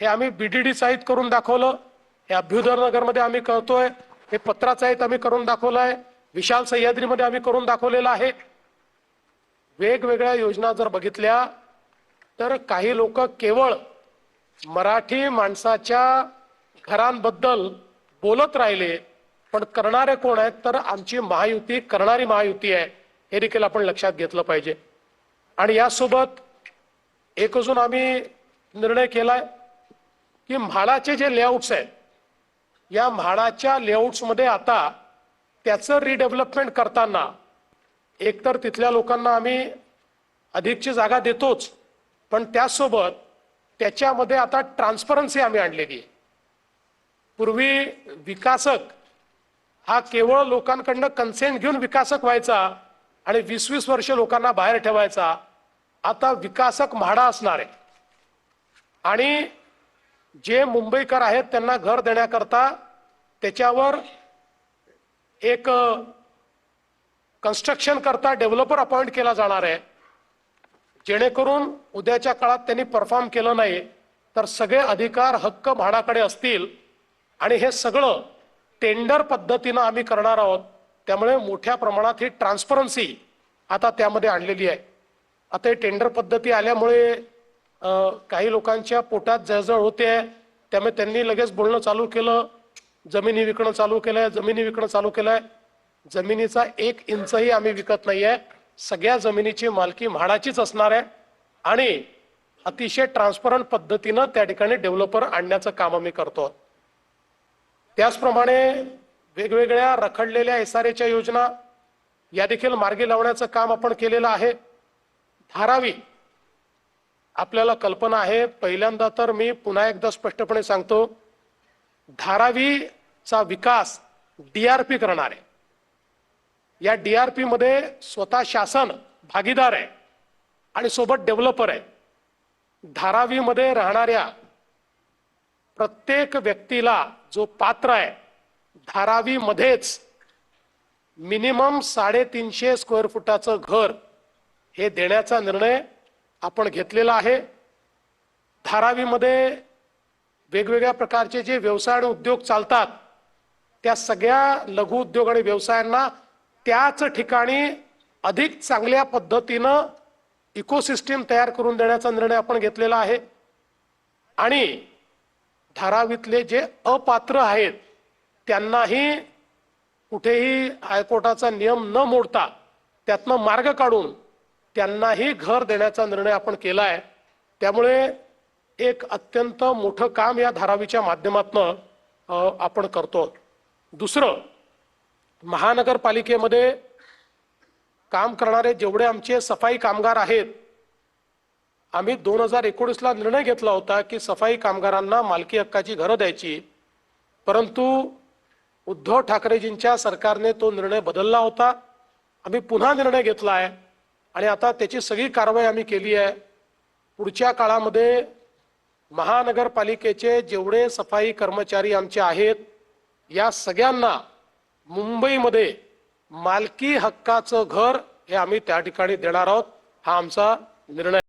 हे आम्ही बीडीडी साहित करून दाखवलं, हे अभ्युदयनगरमध्ये आम्ही करतोय, हे पत्रासाहित आम्ही करून दाखवलंय, विशाल सह्याद्रीमध्ये आम्ही करून दाखवलेलं आहे। वेगवेगळ्या योजना जर बघितल्या तर काही लोक केवळ मराठी माणसाच्या घरांबद्दल बोलत राहिले, पण करणारे कोण आहेत तर आमची महायुती करणारी महायुती आहे हे देखील आपण लक्षात घेतलं पाहिजे। आणि यासोबत एक अजून आम्ही निर्णय केलाय की म्हाडाचे जे लेआउट्स आहेत, या म्हाडाच्या लेआउट्स मध्ये आता त्याचं रिडेव्हलपमेंट करताना एकतर तिथल्या लोकांना आम्ही अधिकची जागा देतोच, पण त्यासोबत त्याच्यामध्ये आता ट्रान्सपरन्सी आम्ही आणलेली आहे। पूर्वी विकासक हा केवळ लोकांकडनं कन्सेंट घेऊन विकासक व्हायचा आणि 20-20 वर्ष लोकांना बाहेर ठेवायचा। आता विकासक म्हाडा असणार आहे आणि जे मुंबईकर आहेत त्यांना घर देण्याकरता त्याच्यावर एक कन्स्ट्रक्शन करता डेव्हलपर अपॉइंट केला जाणार आहे, जेणेकरून उद्याच्या काळात त्यांनी परफॉर्म केलं नाही तर सगळे अधिकार हक्क म्हाडाकडे असतील आणि हे सगळं टेंडर पद्धतीने आम्ही करणार आहोत। त्यामुळे मोठ्या प्रमाणात ही ट्रान्सपरन्सी आता त्यामध्ये आणलेली आहे। आता हे टेंडर पद्धती आल्यामुळे काही लोकांच्या पोटात जळजळ होते, त्यामुळे त्यांनी लगेच बोलणं चालू केलं, जमिनी विकणं चालू केलंय, जमिनी विकणं चालू केलंय। जमिनीचा 1 इंचही आम्ही विकत नाहीये, सगळ्या जमिनीची मालकी म्हाडाचीच असणार आहे आणि अतिशय ट्रान्सपरंट पद्धतीने त्या ठिकाणी डेव्हलपर आणण्याचं काम आम्ही करतो। त्याचप्रमाणे वेगवेगळ्या रखडलेल्या एसआरएच्या योजना या देखील मार्गी लावण्याचं काम आपण केलेलं आहे। धारावी आपल्याला कल्पना आहे, पहिल्यांदा तर मी पुन्हा एकदा स्पष्टपणे सांगतो, धारावीचा विकास डीआरपी करणार आहे। या डीआरपी मध्ये स्वतः शासन भागीदार आहे आणि सोबत डेव्हलपर आहे। धारावीमध्ये राहणाऱ्या प्रत्येक व्यक्तीला जो पात्र आहे, धारावीमध्येच मिनिमम 350 स्क्वेअर फुटाचं घर हे देण्याचा निर्णय आपण घेतलेला आहे। धारावीमध्ये वेगवेगळ्या प्रकारचे जे व्यवसाय आणि उद्योग चालतात त्या सगळ्या लघु उद्योग आणि व्यवसायांना त्याच ठिकाणी अधिक चांगल्या पद्धतीनं इकोसिस्टीम तयार करून देण्याचा निर्णय आपण घेतलेला आहे। आणि धारावीतले जे अपात्र आहेत त्यांनाही कुठेही हायकोर्टाचा नियम न मोडता त्यातनं मार्ग काढून त्यांनाही घर देण्याचा निर्णय आपण केला आहे। त्यामुळे एक अत्यंत मोठं काम या धारावीच्या माध्यमातून आपण करतो। दुसरं, महानगरपालिकेमध्ये काम करणारे जेवढे आमचे सफाई कामगार आहेत, आम्ही 2019 ला निर्णय घेतला होता की सफाई कामगारांना मालकी हक्काची घरं द्यायची, परंतु उद्धव ठाकरेजींच्या सरकारने तो निर्णय बदलला होता। आम्ही पुन्हा निर्णय घेतला आहे आणि आता त्याची सगळी कारवाई आम्ही केली आहे। पुढच्या काळामध्ये महानगरपालिकेचे जेवढे सफाई कर्मचारी आमचे आहेत या सगळ्यांना मुंबईमध्ये मालकी हक्काचं घर हे आम्ही त्या ठिकाणी देणार आहोत, हा आमचा निर्णय